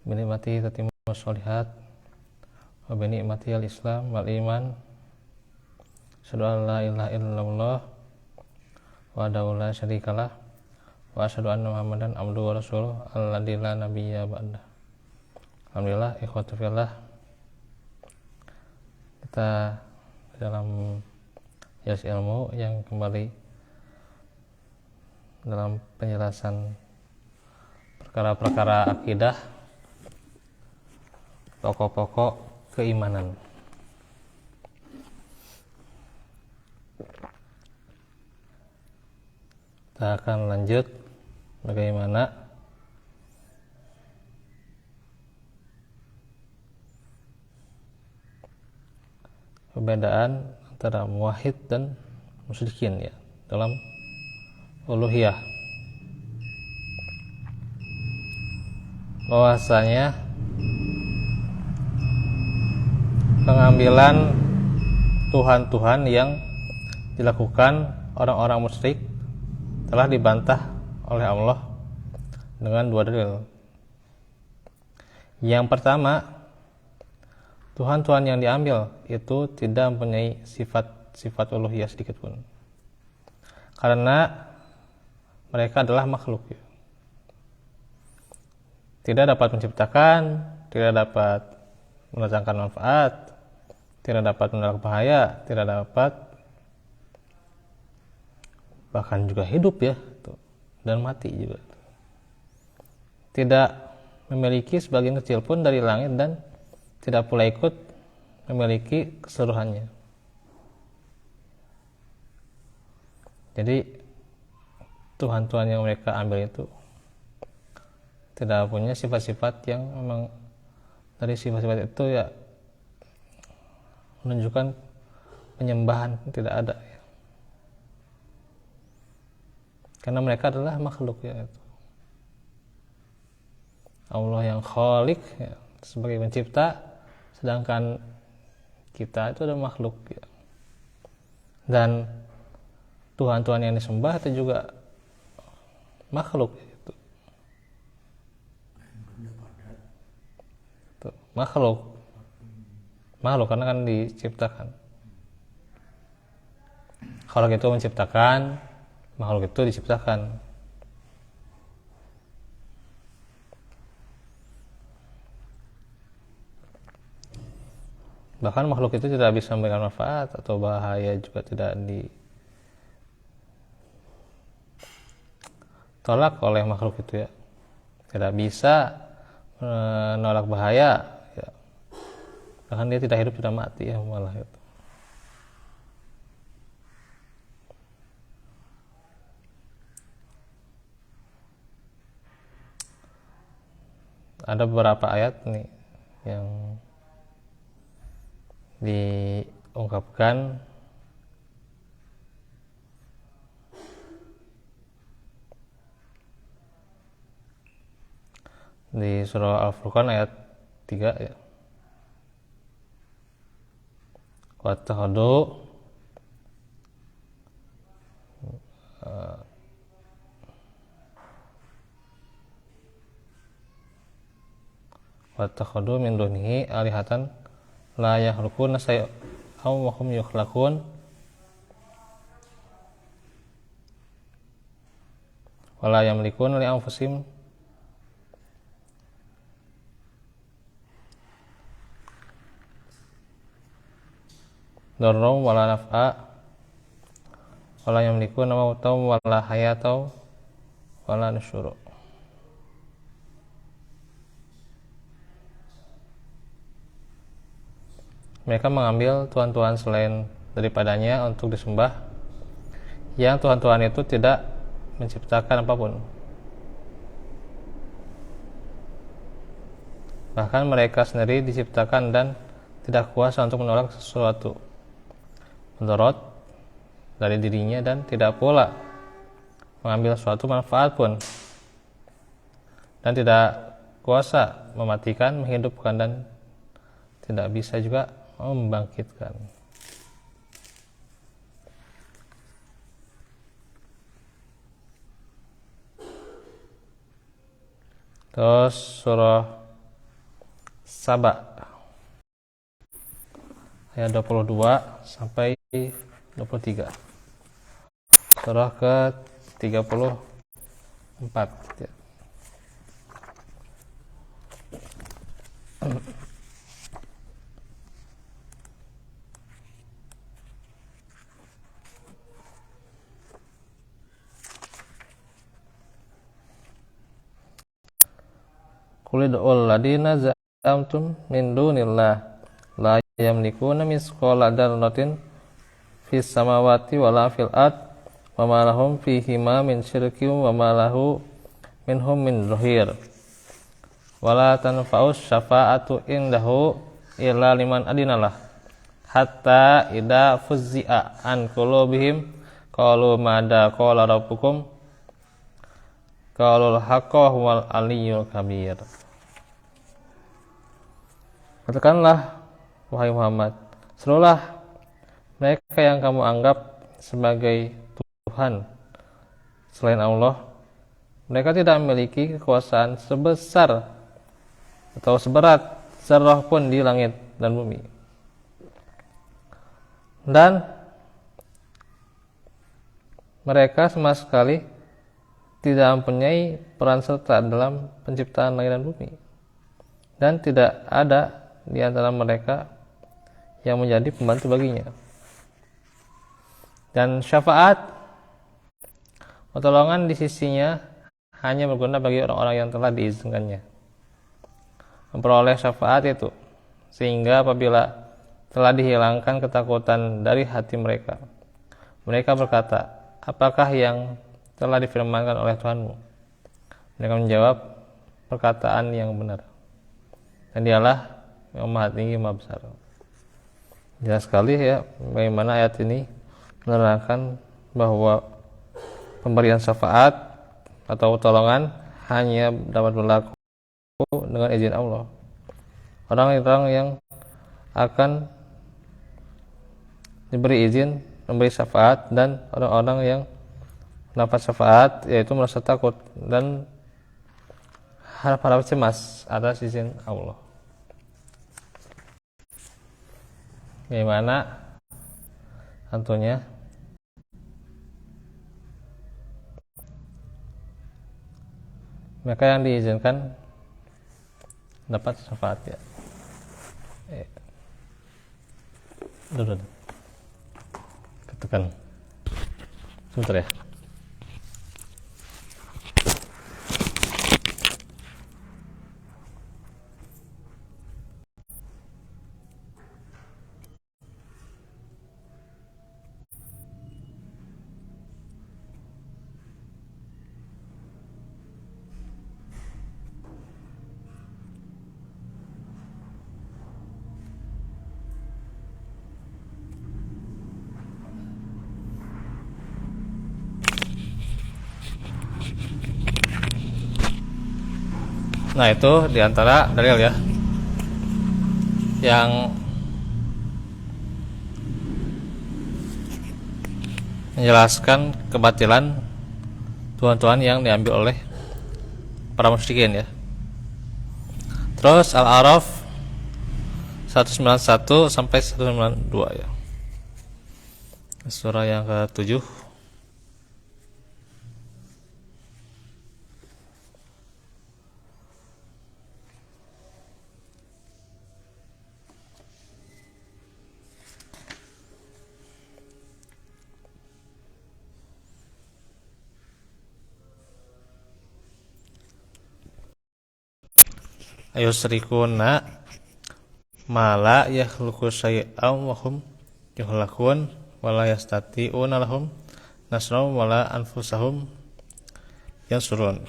binikmatihi tatimmu sholihat wa binikmatihi al-islam wal iman. Asyhadu an la ilaha illallah wahdahu la syarikalah wa asyhadu anna Muhammadan abduhu wa rasuluh alladzi la nabiyya ba'dah. Alhamdulillah, ikhwatu fillah, kita dalam jas ilmu yang kembali dalam penjelasan perkara-perkara akidah, pokok-pokok keimanan. Kita akan lanjut bagaimana perbedaan antara muwahhid dan musyrikin ya dalam uluhiyah. Bahwasanya pengambilan Tuhan-Tuhan yang dilakukan orang-orang musyrik telah dibantah oleh Allah dengan dua dalil. Yang pertama, Tuhan-Tuhan yang diambil itu tidak mempunyai sifat uluhiyah sedikit pun, karena mereka adalah makhluk ya. Tidak dapat menciptakan, tidak dapat mendatangkan manfaat, tidak dapat menolak bahaya, tidak dapat bahkan juga hidup ya, dan mati juga. Tidak memiliki sebagian kecil pun dari langit dan tidak pula ikut memiliki keseluruhannya. Jadi Tuhan-Tuhan yang mereka ambil itu tidak punya sifat-sifat yang memang dari sifat-sifat itu ya menunjukkan penyembahan, tidak ada ya. Karena mereka adalah makhluk ya. Allah yang khalik ya, sebagai pencipta, sedangkan kita itu adalah makhluk ya. Dan Tuhan-Tuhan yang disembah itu juga makhluk ya. Makhluk karena kan diciptakan. Kalau itu menciptakan, makhluk itu diciptakan. Bahkan makhluk itu tidak bisa memberikan manfaat atau bahaya juga tidak ditolak oleh makhluk itu ya. Tidak bisa menolak bahaya ya. Bahkan dia tidak hidup, tidak mati ya malah itu. Ada beberapa ayat nih yang diungkapkan di surah Al-Furqan ayat 3 ya. Wattakhadhu min dunihi alihatan la yakhluquna shay'an wa hum yukhlaqun wa la yamlikuna li anfusihim darran wa la naf'a wa la yamlikuna mautan wa la hayatan wa la nusyura. Mereka mengambil Tuhan-Tuhan selain daripadanya untuk disembah, yang Tuhan-Tuhan itu tidak menciptakan apapun. Bahkan mereka sendiri diciptakan dan tidak kuasa untuk menolak sesuatu mudarat dari dirinya dan tidak pula mengambil suatu manfaat pun, dan tidak kuasa mematikan, menghidupkan, dan tidak bisa juga membangkitkan. Terus surah Saba ayat 22 sampai 23. Surah ke-34 ya. Qul ud'ul ladina za'amtum min dunillah la yamlikuna misqala dzarratin fis samawati wala fil ard wa ma lahum fihima min syirkin wa ma lahu minhum min zahir wala tanfa'us syafa'atu indahu illa liman adinalah hatta idza fuzzi'a an qulubihim qalu madza qala rabbukum qaulul haqqu huwal aliyyul kabir. Katakanlah wahai Muhammad, serulah mereka yang kamu anggap sebagai Tuhan selain Allah. Mereka tidak memiliki kekuasaan sebesar atau seberat zarrah pun di langit dan bumi. Dan mereka sama sekali tidak mempunyai peran serta dalam penciptaan langit dan bumi. Dan tidak ada di antara mereka yang menjadi pembantu baginya. Dan syafaat pertolongan di sisinya hanya berguna bagi orang-orang yang telah diizinkannya memperoleh syafaat itu, sehingga apabila telah dihilangkan ketakutan dari hati mereka, mereka berkata, apakah yang telah difirmankan oleh Tuhanmu? Mereka menjawab, perkataan yang benar, dan dialah yang maha tinggi, maha besar. Jelas sekali ya bagaimana ayat ini menerangkan bahwa pemberian syafaat atau pertolongan hanya dapat berlaku dengan izin Allah. Orang-orang yang akan diberi izin memberi syafaat dan orang-orang yang mendapat syafaat yaitu merasa takut dan harap-harap cemas atas izin Allah. Bagaimana tentunya mereka yang diizinkan dapat syafaat ya. Duduk. Ketekan. Sebentar ya. Nah itu diantara dalil ya yang menjelaskan kebatilan tuhan-tuhan yang diambil oleh para musyrikin ya. Terus Al-A'raf 191 sampai 192 ya. Surah yang ke-7. Ayusrikuna mala yakhluqu syai'an wa hum yukhlaqun wala yastati'una lahum nasrun wala anfusahum yansurun.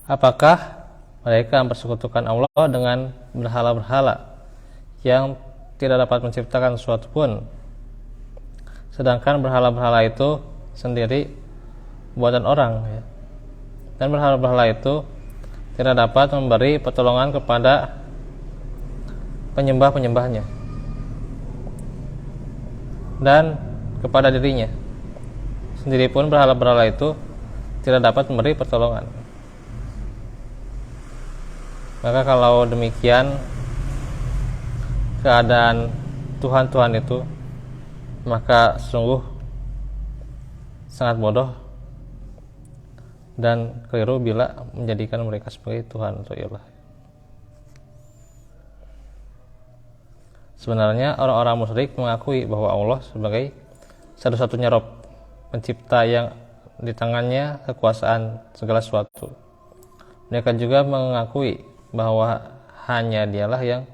Apakah mereka mempersekutukan Allah dengan berhala-berhala yang tidak dapat menciptakan sesuatu pun, sedangkan berhala-berhala itu sendiri buatan orang ya. Dan berhala-berhala itu tidak dapat memberi pertolongan kepada penyembah-penyembahnya. dan kepada dirinya sendiri pun berhala-berhala itu tidak dapat memberi pertolongan. Maka kalau demikian keadaan Tuhan-Tuhan itu, maka sungguh sangat bodoh dan keliru bila menjadikan mereka sebagai Tuhan atau ilah. Sebenarnya orang-orang musyrik mengakui bahwa Allah sebagai satu-satunya Rabb, pencipta yang di tangannya kekuasaan segala sesuatu. Mereka juga mengakui bahwa hanya Dialah yang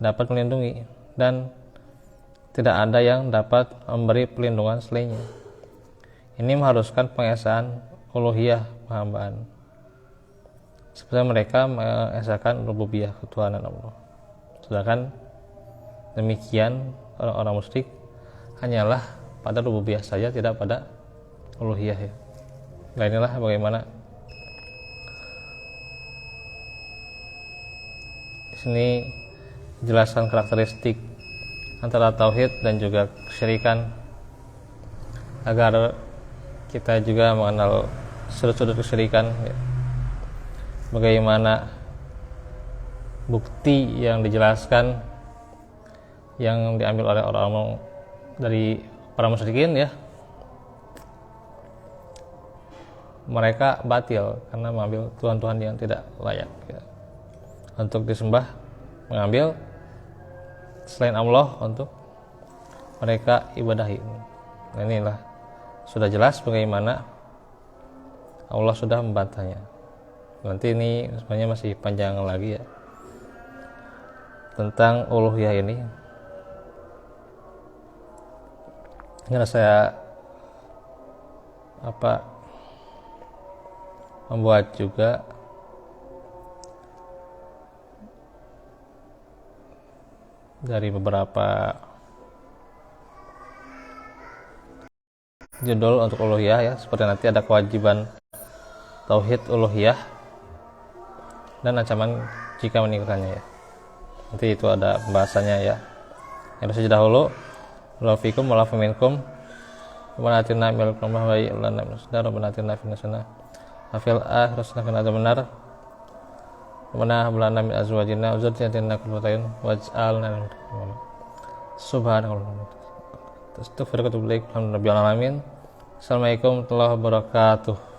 dapat melindungi dan tidak ada yang dapat memberi perlindungan selainnya. Ini mengharuskan pengesaan uluhiyah penghambaan, seperti mereka mengesahkan rububiyah ketuhanan Allah. Sedangkan demikian orang-orang musyrik hanyalah pada rububiyah saja, tidak pada uluhiyah ya. Nah inilah bagaimana di sini jelaskan karakteristik antara tauhid dan juga kesyirikan agar kita juga mengenal sudut-sudut kesyirikan ya. Bagaimana bukti yang dijelaskan yang diambil oleh orang-orang dari para musyrikin ya, mereka batil karena mengambil Tuhan-Tuhan yang tidak layak ya, untuk disembah, mengambil selain Allah untuk mereka ibadahi. Nah, inilah sudah jelas bagaimana Allah sudah membantahnya. Nanti ini sebenarnya masih panjang lagi ya tentang uluhiyah ini. Karena saya membuat juga dari beberapa judul untuk uluhiyah ya, seperti nanti ada kewajiban tauhid uluhiyah dan ancaman jika meninggalkannya ya. Nanti itu ada pembahasannya ya. Yang saja dahulu, walafikum walafiminkum Rabbana atina min ladunka rahmah wa hab lana min ladunka Rabbana atina fid dunya hasanah wa fil akhirati hasanah wa qina adzabannar Rabbana hab lana min azwajina wa dzurriyyatina qurrata a'yun waj'alna lil muttaqina imama. Subhanallah. Astaghfiruka wa atubu ilaik. Alhamdulillahil alamin. Assalamualaikum warahmatullahi wabarakatuh.